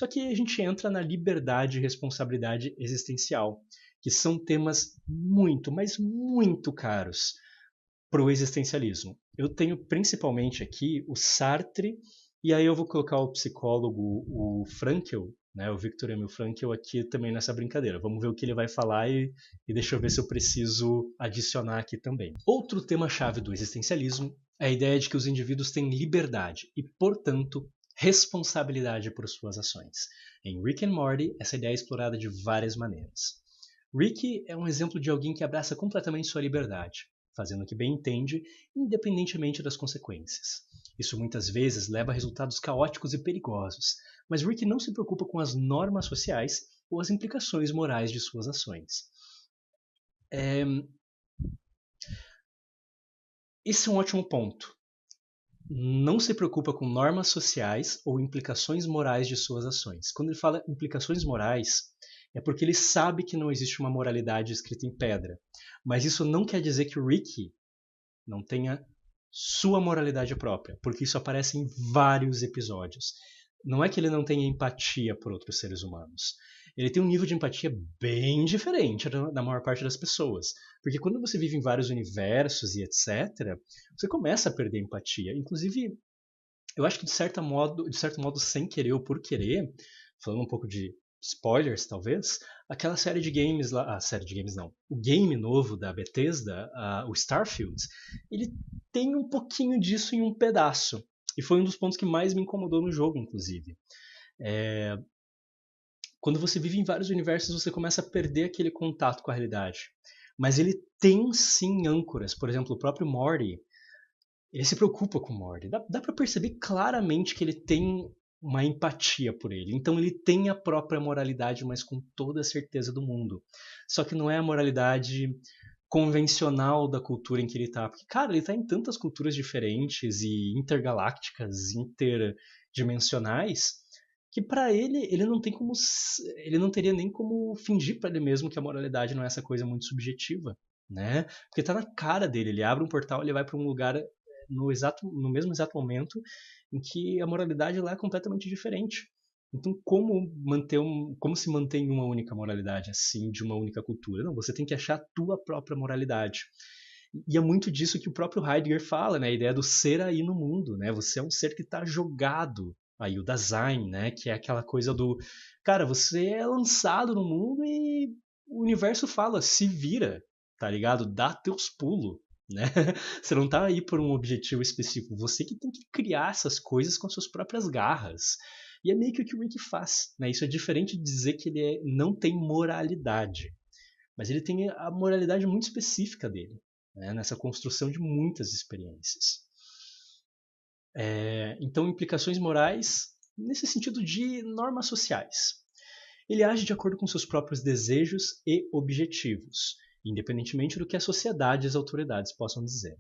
Só que a gente entra na liberdade e responsabilidade existencial, que são temas muito, mas muito caros para o existencialismo. Eu tenho principalmente aqui o Sartre, e aí eu vou colocar o psicólogo, o Frankl, né, o Viktor Emil Frankl aqui também nessa brincadeira. Vamos ver o que ele vai falar e deixa eu ver se eu preciso adicionar aqui também. Outro tema-chave do existencialismo é a ideia de que os indivíduos têm liberdade e, portanto, responsabilidade por suas ações. Em Rick and Morty, essa ideia é explorada de várias maneiras. Rick é um exemplo de alguém que abraça completamente sua liberdade, fazendo o que bem entende, independentemente das consequências. Isso muitas vezes leva a resultados caóticos e perigosos, mas Rick não se preocupa com as normas sociais ou as implicações morais de suas ações. Esse é um ótimo ponto. Não se preocupa com normas sociais ou implicações morais de suas ações. Quando ele fala implicações morais, é porque ele sabe que não existe uma moralidade escrita em pedra. Mas isso não quer dizer que o Rick não tenha sua moralidade própria, porque isso aparece em vários episódios. Não é que ele não tenha empatia por outros seres humanos. Ele tem um nível de empatia bem diferente da maior parte das pessoas. Porque quando você vive em vários universos e etc., você começa a perder empatia. Inclusive, eu acho que de certo modo, sem querer ou por querer, falando um pouco de spoilers, talvez, aquela série de games lá, série de games não, o game novo da Bethesda, o Starfield, ele tem um pouquinho disso em um pedaço. E foi um dos pontos que mais me incomodou no jogo, inclusive. Quando você vive em vários universos, você começa a perder aquele contato com a realidade. Mas ele tem sim âncoras. Por exemplo, o próprio Morty, ele se preocupa com o Morty. Dá para perceber claramente que ele tem uma empatia por ele. Então ele tem a própria moralidade, mas com toda a certeza do mundo. Só que não é a moralidade convencional da cultura em que ele tá. Porque, cara, ele tá em tantas culturas diferentes e intergalácticas, interdimensionais, que para ele não tem como, ele não teria nem como fingir para ele mesmo que a moralidade não é essa coisa muito subjetiva, né? Porque tá na cara dele, ele abre um portal, ele vai para um lugar no mesmo exato momento em que a moralidade lá é completamente diferente. Então, como se mantém uma única moralidade assim, de uma única cultura? Não, você tem que achar a tua própria moralidade. E é muito disso que o próprio Heidegger fala, né? A ideia do ser aí no mundo, né? Você é um ser que está jogado aí, o Dasein, né? Que é aquela coisa do, cara, você é lançado no mundo e o universo fala, se vira, tá ligado? Dá teus pulos, né? Você não tá aí por um objetivo específico, você que tem que criar essas coisas com as suas próprias garras. E é meio que o que o Rick faz, né? Isso é diferente de dizer que ele não tem moralidade, mas ele tem a moralidade muito específica dele, né? Nessa construção de muitas experiências. Então, implicações morais nesse sentido de normas sociais. Ele age de acordo com seus próprios desejos e objetivos, independentemente do que a sociedade e as autoridades possam dizer.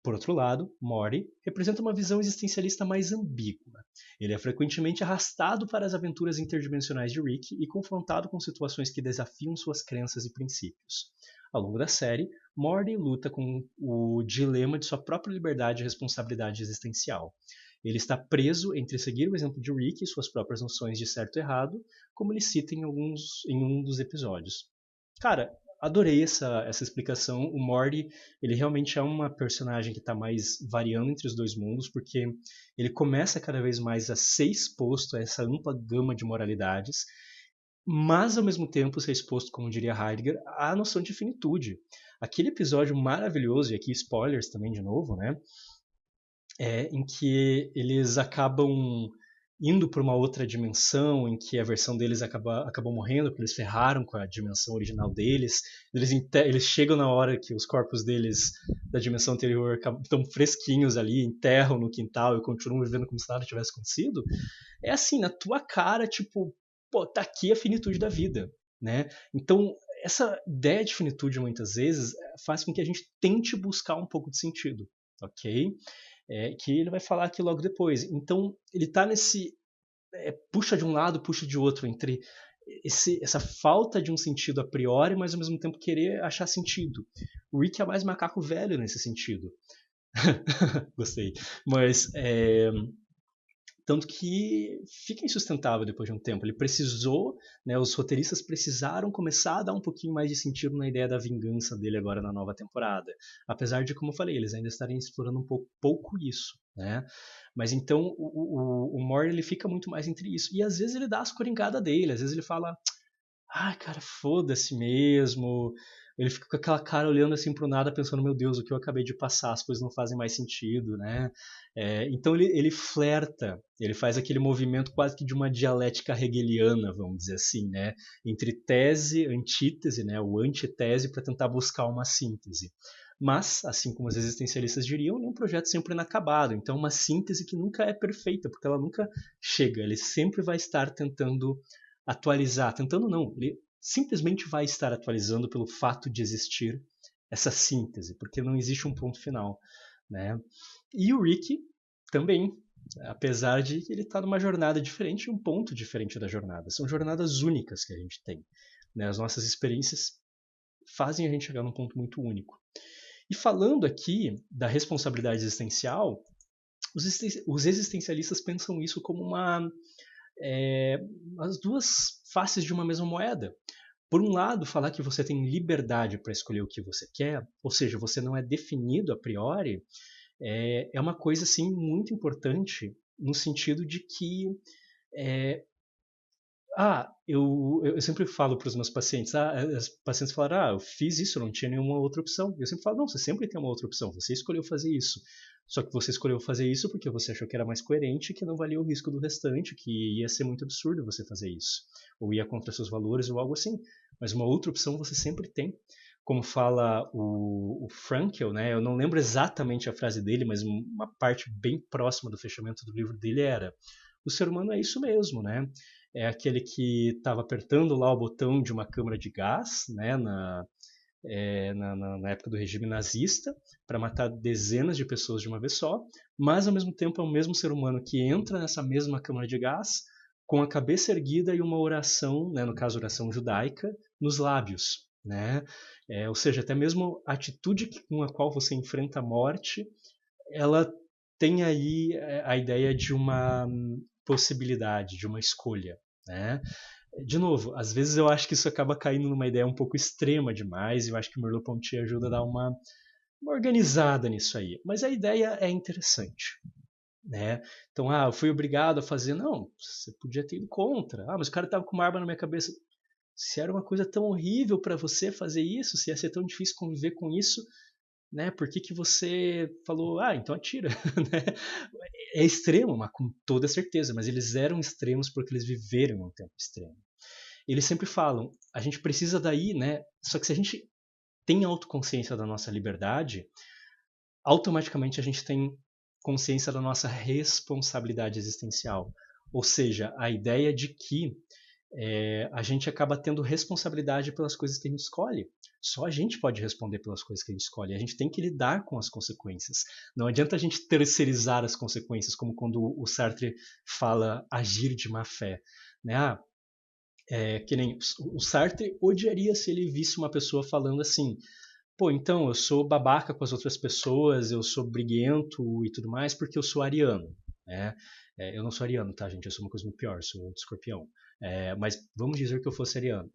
Por outro lado, Morty representa uma visão existencialista mais ambígua. Ele é frequentemente arrastado para as aventuras interdimensionais de Rick e confrontado com situações que desafiam suas crenças e princípios. Ao longo da série, Morty luta com o dilema de sua própria liberdade e responsabilidade existencial. Ele está preso entre seguir o exemplo de Rick e suas próprias noções de certo e errado, como ele cita em um dos episódios. Cara, adorei essa explicação. O Morty, ele realmente é uma personagem que está mais variando entre os dois mundos, porque ele começa cada vez mais a ser exposto a essa ampla gama de moralidades, mas ao mesmo tempo ser exposto, como diria Heidegger, à noção de finitude. Aquele episódio maravilhoso, e aqui spoilers também de novo, né? Em que eles acabam indo para uma outra dimensão, em que a versão deles acabou morrendo, porque eles ferraram com a dimensão original deles. Eles chegam na hora que os corpos deles da dimensão anterior estão fresquinhos ali, enterram no quintal e continuam vivendo como se nada tivesse acontecido. É assim, na tua cara, tipo, pô, tá aqui a finitude da vida, né? Então, essa ideia de finitude, muitas vezes, faz com que a gente tente buscar um pouco de sentido, ok? Que ele vai falar aqui logo depois. Então, ele está nesse puxa de um lado, puxa de outro, entre essa falta de um sentido a priori, mas ao mesmo tempo querer achar sentido. O Rick é mais macaco velho nesse sentido. Gostei. Mas Tanto que fica insustentável depois de um tempo. Ele precisou, né, os roteiristas precisaram começar a dar um pouquinho mais de sentido na ideia da vingança dele agora na nova temporada. Apesar de, como eu falei, eles ainda estarem explorando um pouco isso, né? Mas então o Mor ele fica muito mais entre isso. E às vezes ele dá as coringadas dele, às vezes ele fala, ah, cara, foda-se mesmo. Ele fica com aquela cara olhando assim pro nada, pensando, meu Deus, o que eu acabei de passar, as coisas não fazem mais sentido, né? Então ele flerta, ele faz aquele movimento quase que de uma dialética hegeliana, vamos dizer assim, né? Entre tese, antítese, né? O antitese para tentar buscar uma síntese. Mas, assim como os existencialistas diriam, é um projeto sempre inacabado. Então, uma síntese que nunca é perfeita, porque ela nunca chega. Ele sempre vai estar tentando atualizar, tentando não, ele simplesmente vai estar atualizando pelo fato de existir essa síntese, porque não existe um ponto final, né? E o Rick também, apesar de ele estar numa jornada diferente, um ponto diferente da jornada. São jornadas únicas que a gente tem, né? As nossas experiências fazem a gente chegar num ponto muito único. E falando aqui da responsabilidade existencial, os existencialistas pensam isso como as duas faces de uma mesma moeda. Por um lado, falar que você tem liberdade para escolher o que você quer, ou seja, você não é definido a priori, é uma coisa assim muito importante no sentido de que é, eu sempre falo para os meus pacientes, os pacientes falaram, eu fiz isso, eu não tinha nenhuma outra opção. Eu sempre falo, não, você sempre tem uma outra opção, você escolheu fazer isso. Só que você escolheu fazer isso porque você achou que era mais coerente, que não valia o risco do restante, que ia ser muito absurdo você fazer isso. Ou ia contra seus valores ou algo assim. Mas uma outra opção você sempre tem. Como fala o Frankl, né? Eu não lembro exatamente a frase dele, mas uma parte bem próxima do fechamento do livro dele era: o ser humano é isso mesmo, né? É aquele que estava apertando lá o botão de uma câmara de gás, né, na época do regime nazista, para matar dezenas de pessoas de uma vez só, mas ao mesmo tempo é o mesmo ser humano que entra nessa mesma câmara de gás com a cabeça erguida e uma oração, né, no caso oração judaica, nos lábios. Né? Ou seja, até mesmo a atitude com a qual você enfrenta a morte, ela tem aí a ideia de uma possibilidade, de uma escolha. Né? De novo, às vezes eu acho que isso acaba caindo numa ideia um pouco extrema demais, e eu acho que o Merleau-Ponty ajuda a dar uma organizada nisso aí. Mas a ideia é interessante. Né? Então, eu fui obrigado a fazer. Não, você podia ter ido contra. Mas o cara estava com uma arma na minha cabeça. Se era uma coisa tão horrível para você fazer isso, se ia ser tão difícil conviver com isso, né? Por que você falou, então atira, né? É extremo, mas com toda certeza, mas eles eram extremos porque eles viveram um tempo extremo. Eles sempre falam, a gente precisa daí, né? Só que se a gente tem autoconsciência da nossa liberdade, automaticamente a gente tem consciência da nossa responsabilidade existencial. Ou seja, a ideia de que a gente acaba tendo responsabilidade pelas coisas que a gente escolhe. Só a gente pode responder pelas coisas que a gente escolhe. A gente tem que lidar com as consequências. Não adianta a gente terceirizar as consequências, como quando o Sartre fala agir de má fé. Né? Que nem o Sartre odiaria se ele visse uma pessoa falando assim: pô, então eu sou babaca com as outras pessoas, eu sou briguento e tudo mais porque eu sou ariano. Né? Eu não sou ariano, tá, gente? Eu sou uma coisa muito pior, sou de escorpião. Mas vamos dizer que eu fosse ariano.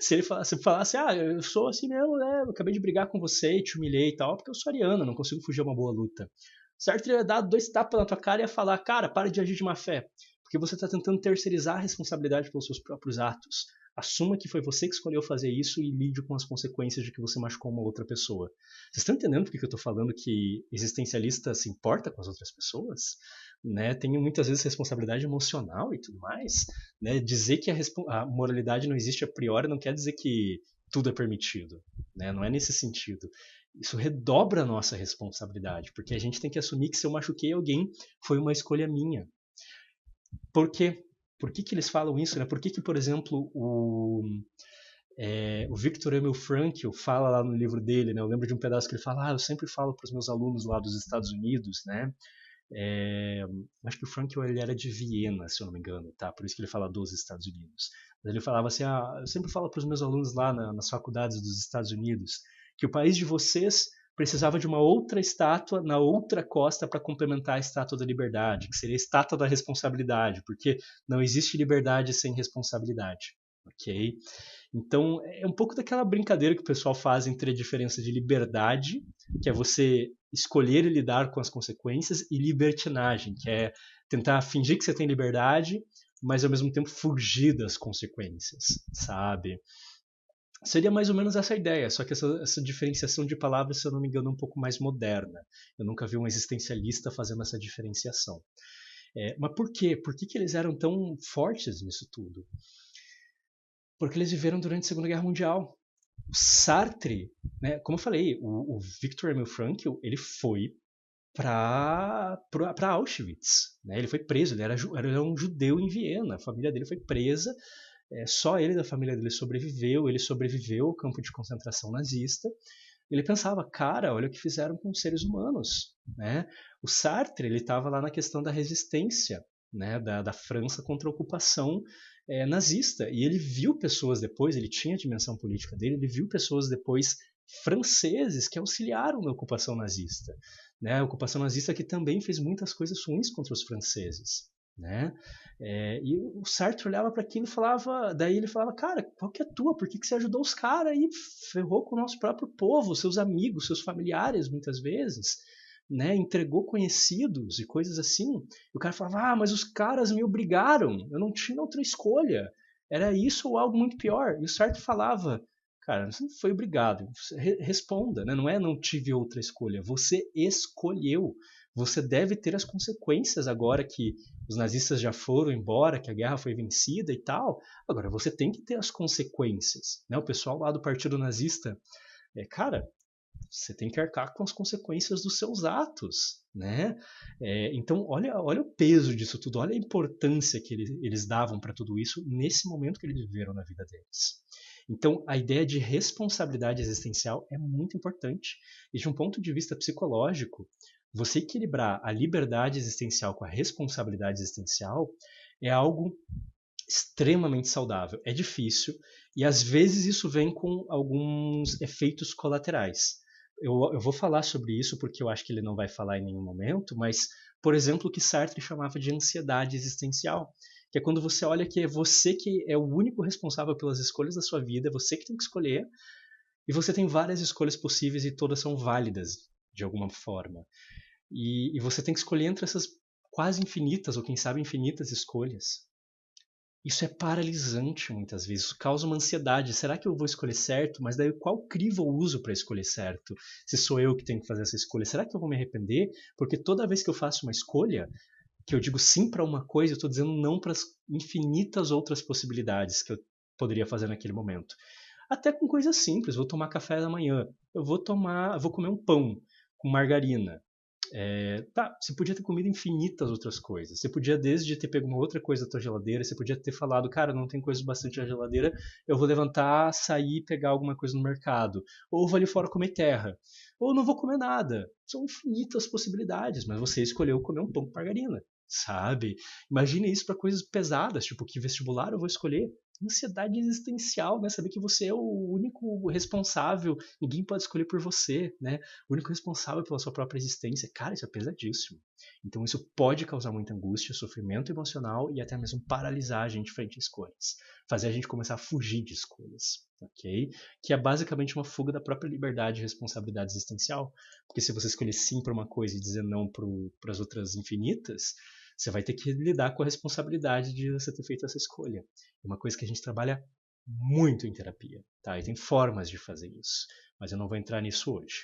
Se ele falasse, eu sou assim mesmo, né? Eu acabei de brigar com você e te humilhei e tal, porque eu sou ariano, não consigo fugir a uma boa luta. Sartre ia dar 2 tapas na tua cara e ia falar, cara, para de agir de má fé. Porque você está tentando terceirizar a responsabilidade pelos seus próprios atos. Assuma que foi você que escolheu fazer isso e lide com as consequências de que você machucou uma outra pessoa. Vocês estão entendendo por que eu estou falando que existencialista se importa com as outras pessoas? Né? Tem muitas vezes responsabilidade emocional e tudo mais. Né? Dizer que a moralidade não existe a priori não quer dizer que tudo é permitido. Né? Não é nesse sentido. Isso redobra a nossa responsabilidade, porque a gente tem que assumir que se eu machuquei alguém, foi uma escolha minha. Por quê? Por que eles falam isso? Né? Por que por exemplo, o Viktor Emil Frankl fala lá no livro dele, né? Eu lembro de um pedaço que ele fala, eu sempre falo para os meus alunos lá dos Estados Unidos, né? Acho que o Frankl ele era de Viena, se eu não me engano, tá? Por isso que ele fala dos Estados Unidos. Mas ele falava assim, eu sempre falo para os meus alunos lá nas faculdades dos Estados Unidos que o país de vocês precisava de uma outra estátua na outra costa para complementar a estátua da liberdade, que seria a estátua da responsabilidade, porque não existe liberdade sem responsabilidade, ok? Então, é um pouco daquela brincadeira que o pessoal faz entre a diferença de liberdade, que é você escolher e lidar com as consequências, e libertinagem, que é tentar fingir que você tem liberdade, mas ao mesmo tempo fugir das consequências, sabe? Seria mais ou menos essa ideia, só que essa diferenciação de palavras, se eu não me engano, é um pouco mais moderna. Eu nunca vi um existencialista fazendo essa diferenciação. Mas por quê? Por que eles eram tão fortes nisso tudo? Porque eles viveram durante a Segunda Guerra Mundial. O Sartre, né, como eu falei, o Viktor Emil Frankl, ele foi para Auschwitz. Né? Ele foi preso, ele era um judeu em Viena, a família dele foi presa, só ele da família dele sobreviveu, ele sobreviveu ao campo de concentração nazista. Ele pensava, cara, olha o que fizeram com os seres humanos. Né? O Sartre ele estava lá na questão da resistência, né, da França contra a ocupação nazista. E ele viu pessoas depois, ele tinha a dimensão política dele, ele viu pessoas depois franceses que auxiliaram na ocupação nazista. Né? A ocupação nazista que também fez muitas coisas ruins contra os franceses. Né? E o Sartre olhava para aquilo e falava, daí ele falava, cara, qual que é a tua? Por que você ajudou os caras e ferrou com o nosso próprio povo, seus amigos, seus familiares, muitas vezes, né? Entregou conhecidos e coisas assim. E o cara falava, mas os caras me obrigaram, eu não tinha outra escolha, era isso ou algo muito pior. E o Sartre falava, cara, você não foi obrigado, responda, né? Não é não tive outra escolha, você escolheu. Você deve ter as consequências agora que os nazistas já foram embora, que a guerra foi vencida e tal. Agora, você tem que ter as consequências. Né? O pessoal lá do Partido Nazista, cara, você tem que arcar com as consequências dos seus atos. Né? Então, olha o peso disso tudo, olha a importância que eles davam para tudo isso nesse momento que eles viveram na vida deles. Então, a ideia de responsabilidade existencial é muito importante. E de um ponto de vista psicológico, você equilibrar a liberdade existencial com a responsabilidade existencial é algo extremamente saudável. É difícil e às vezes isso vem com alguns efeitos colaterais. Eu vou falar sobre isso porque eu acho que ele não vai falar em nenhum momento, mas, por exemplo, o que Sartre chamava de ansiedade existencial, que é quando você olha que é você que é o único responsável pelas escolhas da sua vida, é você que tem que escolher, e você tem várias escolhas possíveis e todas são válidas de alguma forma. E você tem que escolher entre essas quase infinitas, ou quem sabe infinitas escolhas. Isso é paralisante muitas vezes, isso causa uma ansiedade. Será que eu vou escolher certo? Mas daí qual crivo eu uso para escolher certo? Se sou eu que tenho que fazer essa escolha, será que eu vou me arrepender? Porque toda vez que eu faço uma escolha, que eu digo sim para uma coisa, eu estou dizendo não para as infinitas outras possibilidades que eu poderia fazer naquele momento. Até com coisas simples, vou tomar café da manhã, eu vou comer um pão com margarina. Você podia ter comido infinitas outras coisas. Você podia desde ter pego uma outra coisa da tua geladeira, você podia ter falado, cara, não tem coisa bastante na geladeira, eu vou levantar, sair e pegar alguma coisa no mercado. Ou vou ali fora comer terra. Ou não vou comer nada. São infinitas possibilidades, mas você escolheu comer um pão com margarina, sabe? Imagine isso para coisas pesadas, tipo, que vestibular eu vou escolher? Ansiedade existencial, né? Saber que você é o único responsável, ninguém pode escolher por você, né? O único responsável pela sua própria existência. Cara, isso é pesadíssimo. Então isso pode causar muita angústia, sofrimento emocional e até mesmo paralisar a gente frente a escolhas. Fazer a gente começar a fugir de escolhas, ok? Que é basicamente uma fuga da própria liberdade e responsabilidade existencial. Porque se você escolher sim para uma coisa e dizer não para as outras infinitas, você vai ter que lidar com a responsabilidade de você ter feito essa escolha. É uma coisa que a gente trabalha muito em terapia, tá? E tem formas de fazer isso, mas eu não vou entrar nisso hoje.